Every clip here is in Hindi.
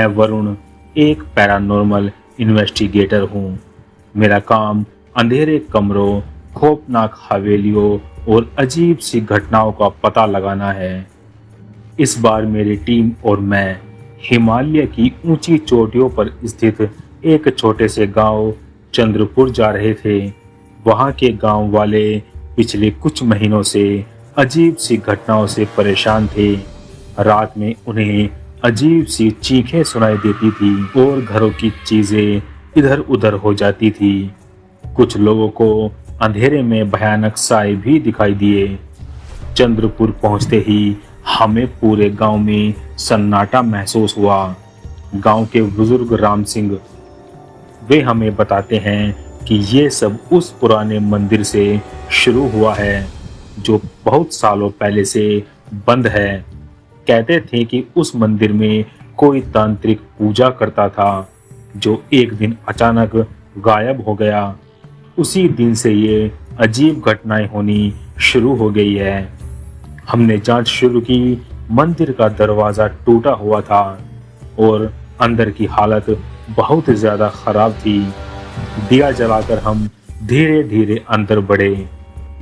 वरुण एक पैरानॉर्मल इन्वेस्टिगेटर हूँ। मेरा काम अंधेरे कमरों, खौफनाक हवेलियों और अजीब सी घटनाओं का पता लगाना है। इस बार मेरी टीम और मैं हिमालय की ऊंची चोटियों पर स्थित एक छोटे से गांव चंद्रपुर जा रहे थे। वहां के गांव वाले पिछले कुछ महीनों से अजीब सी घटनाओं से परेशान थे। रात में उन्हें अजीब सी चीखें सुनाई देती थी और घरों की चीजें इधर उधर हो जाती थी। कुछ लोगों को अंधेरे में भयानक साए भी दिखाई दिए। चंद्रपुर पहुंचते ही हमें पूरे गांव में सन्नाटा महसूस हुआ। गांव के बुजुर्ग राम सिंह वे हमें बताते हैं कि ये सब उस पुराने मंदिर से शुरू हुआ है जो बहुत सालों पहले से बंद है। कहते थे कि उस मंदिर में कोई तांत्रिक पूजा करता था जो एक दिन अचानक गायब हो गया। उसी दिन से ये अजीब घटनाएं होनी शुरू हो गई है। हमने जांच शुरू की। मंदिर का दरवाजा टूटा हुआ था और अंदर की हालत बहुत ज्यादा खराब थी। दिया जलाकर हम धीरे धीरे अंदर बढ़े।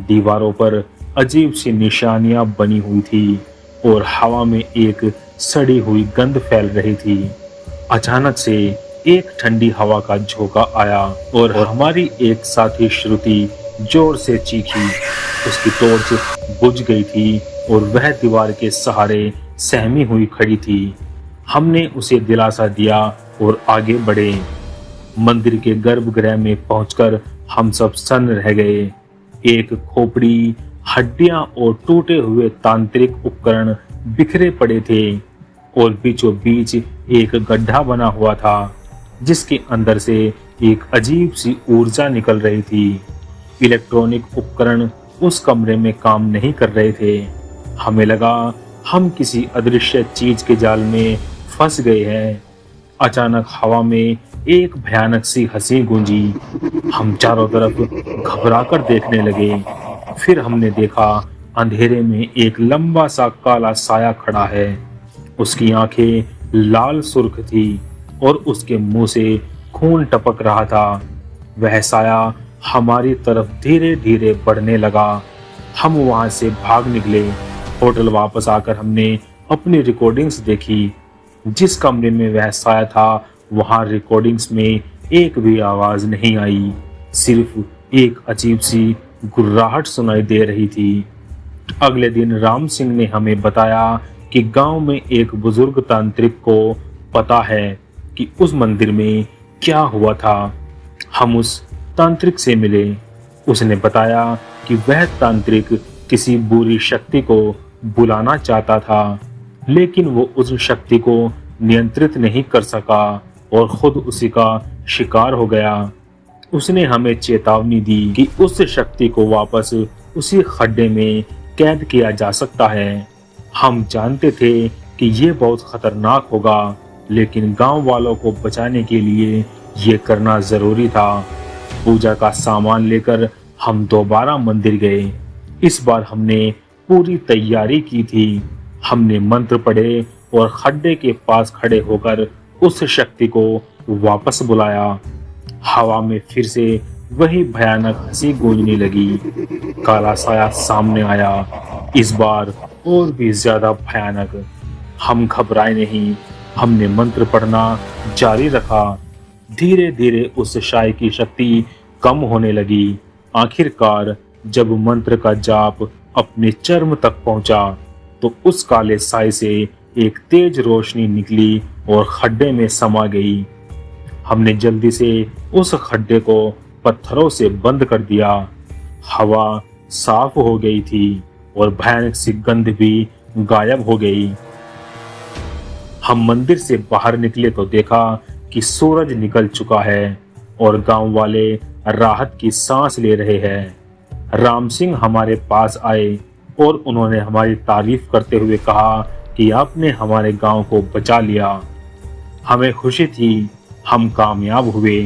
दीवारों पर अजीब सी निशानियां बनी हुई थी और हवा में एक सड़ी हुई गंध फैल रही थी। अचानक से एक ठंडी हवा का झोंका आया और हमारी एक साथी श्रुति जोर से चीखी। उसकी टॉर्च बुझ गई थी और वह दीवार के सहारे सहमी हुई खड़ी थी। हमने उसे दिलासा दिया और आगे बढ़े। मंदिर के गर्भगृह में पहुंचकर हम सब सन्न रह गए। एक खोपड़ी, हड्डियां और टूटे हुए तांत्रिक उपकरण बिखरे पड़े थे और बीचों बीच एक गड्ढा बना हुआ था जिसके अंदर से एक अजीब सी ऊर्जा निकल रही थी। इलेक्ट्रॉनिक उपकरण उस कमरे में काम नहीं कर रहे थे। हमें लगा हम किसी अदृश्य चीज के जाल में फंस गए हैं। अचानक हवा में एक भयानक सी हंसी गूंजी। हम चारों तरफ घबराकर देखने लगे। फिर हमने देखा अंधेरे में एक लंबा सा काला साया खड़ा है। उसकी आंखें लाल सुर्ख थी और उसके मुंह से खून टपक रहा था। वह साया हमारी तरफ धीरे धीरे बढ़ने लगा। हम वहां से भाग निकले। होटल वापस आकर हमने अपनी रिकॉर्डिंग्स देखी। जिस कमरे में वह साया था वहां रिकॉर्डिंग्स में एक भी आवाज नहीं आई। सिर्फ एक अजीब सी गुर्राहट सुनाई दे रही थी। अगले दिन राम सिंह ने हमें बताया कि गांव में एक बुजुर्ग तांत्रिक को पता है कि उस मंदिर में क्या हुआ था। हम उस तांत्रिक से मिले। उसने बताया कि वह तांत्रिक किसी बुरी शक्ति को बुलाना चाहता था, लेकिन वो उस शक्ति को नियंत्रित नहीं कर सका और खुद उसी का शिकार हो गया। उसने हमें चेतावनी दी कि उस शक्ति को वापस उसी खड्डे में कैद किया जा सकता है। हम जानते थे कि ये बहुत खतरनाक होगा, लेकिन गांव वालों को बचाने के लिए ये करना जरूरी था। पूजा का सामान लेकर हम दोबारा मंदिर गए। इस बार हमने पूरी तैयारी की थी। हमने मंत्र पढ़े और खड्डे के पास खड़े होकर उस शक्ति को वापस बुलाया। हवा में फिर से वही भयानक हंसी गूंजने लगी। काला साया सामने आया, इस बार और भी ज्यादा भयानक। हम घबराए नहीं। हमने मंत्र पढ़ना जारी रखा। धीरे धीरे उस साय की शक्ति कम होने लगी। आखिरकार जब मंत्र का जाप अपने चरम तक पहुंचा तो उस काले साय से एक तेज रोशनी निकली और खड्डे में समा गई। हमने जल्दी से उस खड्डे को पत्थरों से बंद कर दिया। हवा साफ हो गई थी और भयानक सी गंध भी गायब हो गई। हम मंदिर से बाहर निकले तो देखा कि सूरज निकल चुका है और गांव वाले राहत की सांस ले रहे हैं। राम सिंह हमारे पास आए और उन्होंने हमारी तारीफ करते हुए कहा कि आपने हमारे गांव को बचा लिया। हमें खुशी थी, हम कामयाब हुए,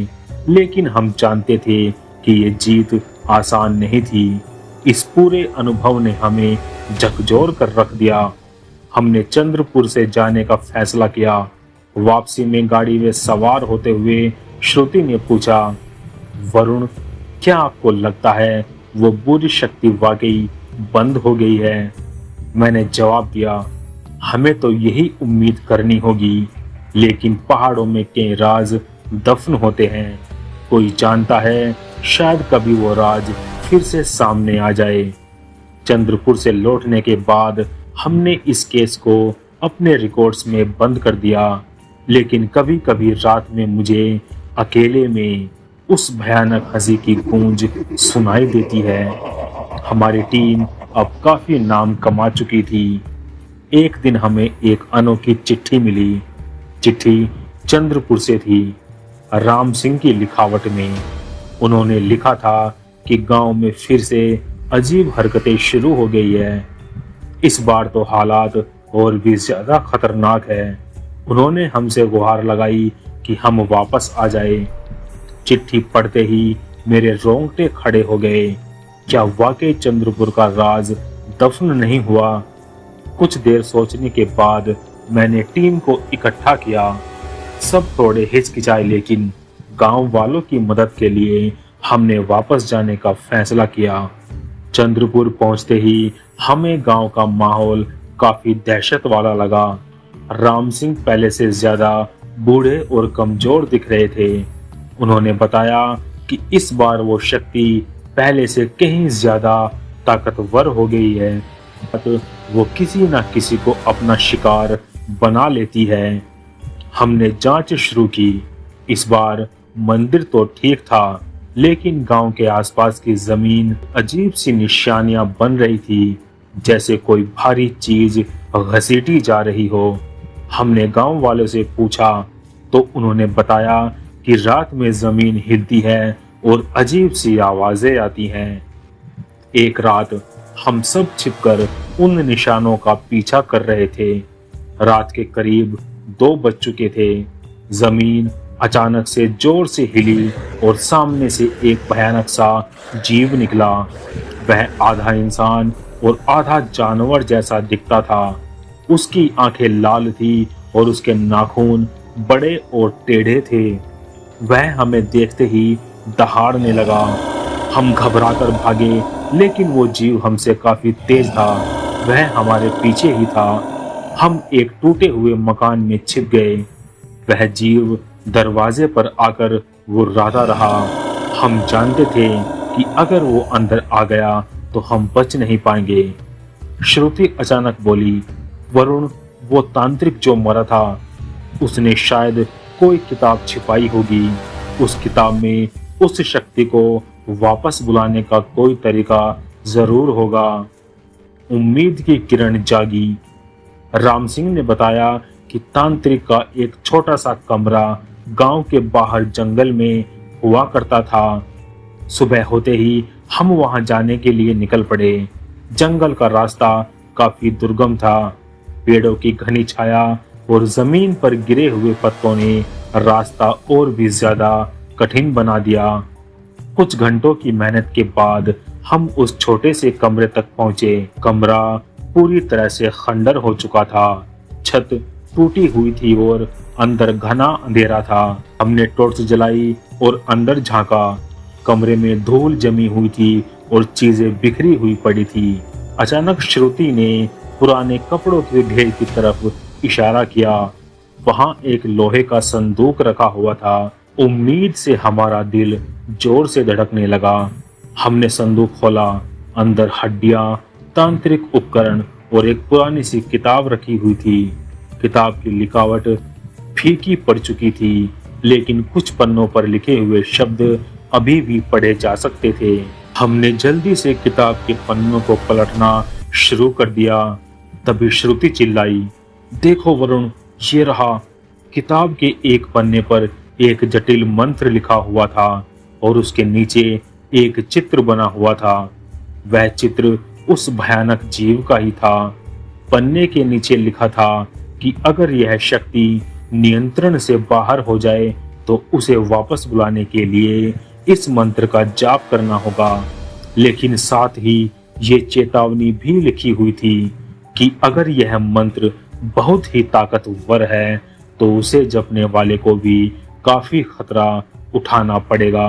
लेकिन हम जानते थे कि ये जीत आसान नहीं थी। इस पूरे अनुभव ने हमें झकझोर कर रख दिया। हमने चंद्रपुर से जाने का फैसला किया। वापसी में गाड़ी में सवार होते हुए श्रुति ने पूछा, वरुण, क्या आपको लगता है वो बुरी शक्ति वाकई बंद हो गई है? मैंने जवाब दिया, हमें तो यही उम्मीद करनी होगी, लेकिन पहाड़ों में कई राज दफन होते हैं। कोई जानता है, शायद कभी वो राज फिर से सामने आ जाए। चंद्रपुर से लौटने के बाद हमने इस केस को अपने रिकॉर्ड्स में बंद कर दिया, लेकिन कभी कभी रात में मुझे अकेले में उस भयानक हंसी की गूंज सुनाई देती है। हमारी टीम अब काफी नाम कमा चुकी थी। एक दिन हमें एक अनोखी चिट्ठी मिली। चिट्ठी चंद्रपुर से थी, राम सिंह की लिखावट में। उन्होंने लिखा था कि गांव में फिर से अजीब हरकतें शुरू हो गई है। इस बार तो हालात और भी ज्यादा खतरनाक है। उन्होंने हमसे गुहार लगाई कि हम वापस आ जाए। चिट्ठी पढ़ते ही मेरे रोंगटे खड़े हो गए। क्या वाकई चंद्रपुर का राज दफन नहीं हुआ? कुछ देर सोचने के बाद मैंने टीम को इकट्ठा किया। सब थोड़े हिचकिचाए, लेकिन गांव वालों की मदद के लिए हमने वापस जाने का फैसला किया। चंद्रपुर पहुंचते ही हमें गांव का माहौल काफी दहशत वाला लगा। राम सिंह पहले से ज्यादा बूढ़े और कमजोर दिख रहे थे। उन्होंने बताया कि इस बार वो शक्ति पहले से कहीं ज्यादा ताकतवर हो गई है। वो किसी न किसी को अपना शिकार बना लेती है। हमने जांच शुरू की। इस बार मंदिर तो ठीक था, लेकिन गांव के आसपास की जमीन अजीब सी निशानियां बन रही थी, जैसे कोई भारी चीज घसीटी जा रही हो। हमने गांव वालों से पूछा तो उन्होंने बताया कि रात में जमीन हिलती है और अजीब सी आवाजें आती हैं। एक रात हम सब छिपकर उन निशानों का पीछा कर रहे थे। रात के करीब 2 बज चुके थे। जमीन अचानक से जोर से हिली और सामने से एक भयानक सा जीव निकला। वह आधा इंसान और आधा जानवर जैसा दिखता था। उसकी आंखें लाल थी और उसके नाखून बड़े और टेढ़े थे। वह हमें देखते ही दहाड़ने लगा। हम घबराकर भागे, लेकिन वो जीव हमसे काफी तेज था। वह हमारे पीछे ही था। हम एक टूटे हुए मकान में छिप गए। वह जीव दरवाजे पर आकर वो राता रहा। हम जानते थे कि अगर वो अंदर आ गया तो हम बच नहीं पाएंगे। श्रुति अचानक बोली, वरुण, वो तांत्रिक जो मरा था, उसने शायद कोई किताब छिपाई होगी। उस किताब में उस शक्ति को वापस बुलाने का कोई तरीका जरूर होगा। उम्मीद की किरण जागी। राम सिंह ने बताया कि तांत्रिक का एक छोटा सा कमरा गांव के बाहर जंगल में हुआ करता था। सुबह होते ही हम वहां जाने के लिए निकल पड़े। जंगल का रास्ता काफी दुर्गम था। पेड़ों की घनी छाया और जमीन पर गिरे हुए पत्तों ने रास्ता और भी ज्यादा कठिन बना दिया। कुछ घंटों की मेहनत के बाद हम उस छोटे से कमरे तक पहुंचे। कमरा पूरी तरह से खंडर हो चुका था। छत टूटी हुई थी और अंदर घना अंधेरा था। हमने टॉर्च जलाई और अंदर झांका। कमरे में धूल जमी हुई थी और चीजें बिखरी हुई पड़ी थी। अचानक श्रुति ने पुराने कपड़ों के ढेर की तरफ इशारा किया। वहां एक लोहे का संदूक रखा हुआ था। उम्मीद से हमारा दिल जोर से धड़कने लगा। हमने संदूक खोला। अंदर हड्डियां, तांत्रिक उपकरण और एक पुरानी सी किताब रखी हुई थी। किताब की लिखावट फीकी पड़ चुकी थी, लेकिन कुछ पन्नों पर लिखे हुए शब्द अभी भी पढ़े जा सकते थे। हमने जल्दी से किताब के पन्नों को पलटना शुरू कर दिया। तभी श्रुति चिल्लाई, देखो वरुण, ये रहा। किताब के एक पन्ने पर एक जटिल मंत्र लिखा हुआ था और उसके नीचे एक चित्र बना हुआ था। वह चित्र उस भयानक जीव का ही था। पन्ने के नीचे लिखा था कि अगर यह शक्ति नियंत्रण से बाहर हो जाए तो उसे वापस बुलाने के लिए इस मंत्र का जाप करना होगा। लेकिन साथ ही ये चेतावनी भी लिखी हुई थी कि अगर यह मंत्र बहुत ही ताकतवर है तो उसे जपने वाले को भी काफी खतरा उठाना पड़ेगा।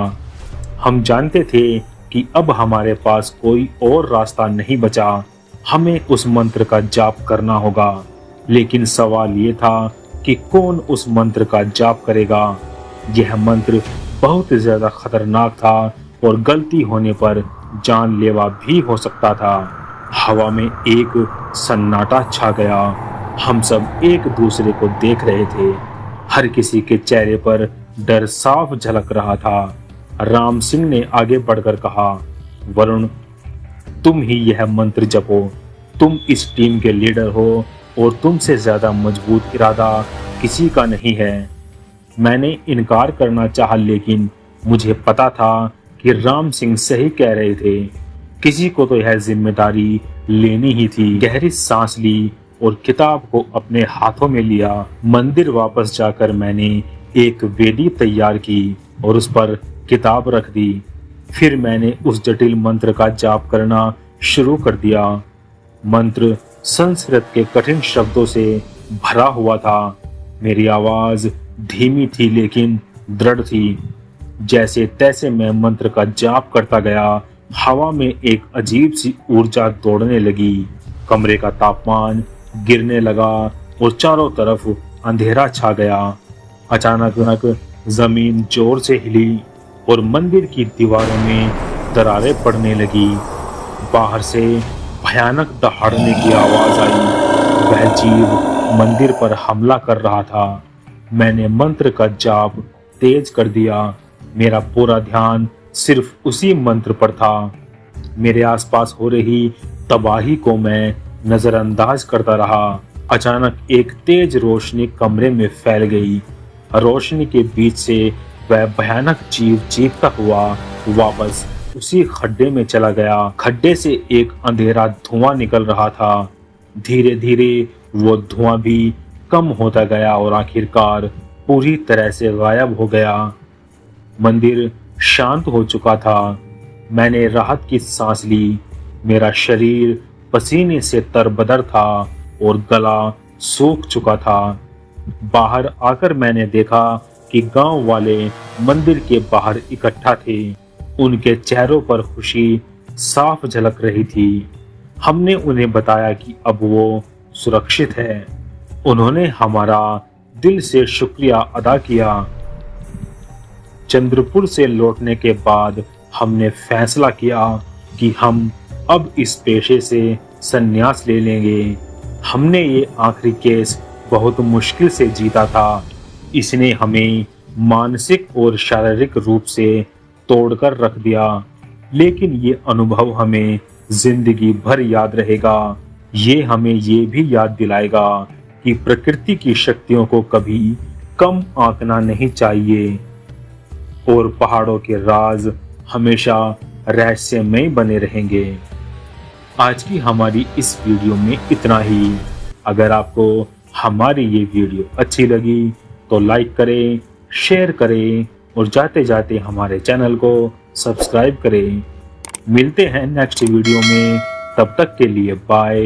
हम जानते थे कि अब हमारे पास कोई और रास्ता नहीं बचा, हमें उस मंत्र का जाप करना होगा। लेकिन सवाल ये था कि कौन उस मंत्र का जाप करेगा। यह मंत्र बहुत ज्यादा खतरनाक था और गलती होने पर जानलेवा भी हो सकता था। हवा में एक सन्नाटा छा गया। हम सब एक दूसरे को देख रहे थे। हर किसी के चेहरे पर डर साफ झलक रहा था। राम सिंह ने आगे बढ़कर कहा, वरुण, तुम ही यह मंत्र जपो। तुम इस टीम के लीडर हो और तुमसे ज्यादा मजबूत इरादा किसी का नहीं है। मैंने इनकार करना चाहा, लेकिन मुझे पता था कि राम सिंह सही कह रहे थे। किसी को तो यह जिम्मेदारी लेनी ही थी। गहरी सांस ली और किताब को अपने हाथों में लिया। मंदिर वापस जाकर मैंने एक वेदी तैयार की और उस पर किताब रख दी। फिर मैंने उस जटिल मंत्र का जाप करना शुरू कर दिया। मंत्र संस्कृत के कठिन शब्दों से भरा हुआ था। मेरी आवाज धीमी थी लेकिन दृढ़ थी। जैसे तैसे मैं मंत्र का जाप करता गया, हवा में एक अजीब सी ऊर्जा दौड़ने लगी। कमरे का तापमान गिरने लगा और चारों तरफ अंधेरा छा गया। अचानक जमीन जोर से हिली और मंदिर की दीवारों में दरारें पड़ने लगी। बाहर से भयानक दहाड़ने की आवाज आई। वह जीव मंदिर पर हमला कर रहा था। मैंने मंत्र का जाप तेज कर दिया। मेरा पूरा ध्यान सिर्फ उसी मंत्र पर था। मेरे आसपास हो रही तबाही को मैं नजरअंदाज करता रहा। अचानक एक तेज रोशनी कमरे में फैल गई। रोशनी के बीच से वह भयानक जीव चीखता हुआ वापस उसी खड्डे में चला गया। खड्डे से एक अंधेरा धुआं निकल रहा था। धीरे धीरे वो धुआं भी कम होता गया और आखिरकार पूरी तरह से गायब हो गया। मंदिर शांत हो चुका था। मैंने राहत की सांस ली। मेरा शरीर पसीने से तरबदर था और गला सूख चुका था। बाहर आकर मैंने देखा कि गांव वाले मंदिर के बाहर इकट्ठा थे। उनके चेहरों पर खुशी साफ झलक रही थी। हमने उन्हें बताया कि अब वो सुरक्षित है। उन्होंने हमारा दिल से शुक्रिया अदा किया। चंद्रपुर से लौटने के बाद हमने फैसला किया कि हम अब इस पेशे से संन्यास ले लेंगे। हमने ये आखिरी केस बहुत मुश्किल से जीता था। इसने हमें मानसिक और शारीरिक रूप से तोड़कर रख दिया, लेकिन ये अनुभव हमें जिंदगी भर याद रहेगा। ये हमें ये भी याद दिलाएगा कि प्रकृति की शक्तियों को कभी कम आंकना नहीं चाहिए और पहाड़ों के राज हमेशा रहस्यमय बने रहेंगे। आज की हमारी इस वीडियो में इतना ही। अगर आपको हमारी ये वीडियो अच्छी लगी तो लाइक करें, शेयर करें और जाते जाते हमारे चैनल को सब्सक्राइब करें। मिलते हैं नेक्स्ट वीडियो में। तब तक के लिए बाय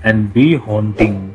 एंड बी हॉन्टिंग।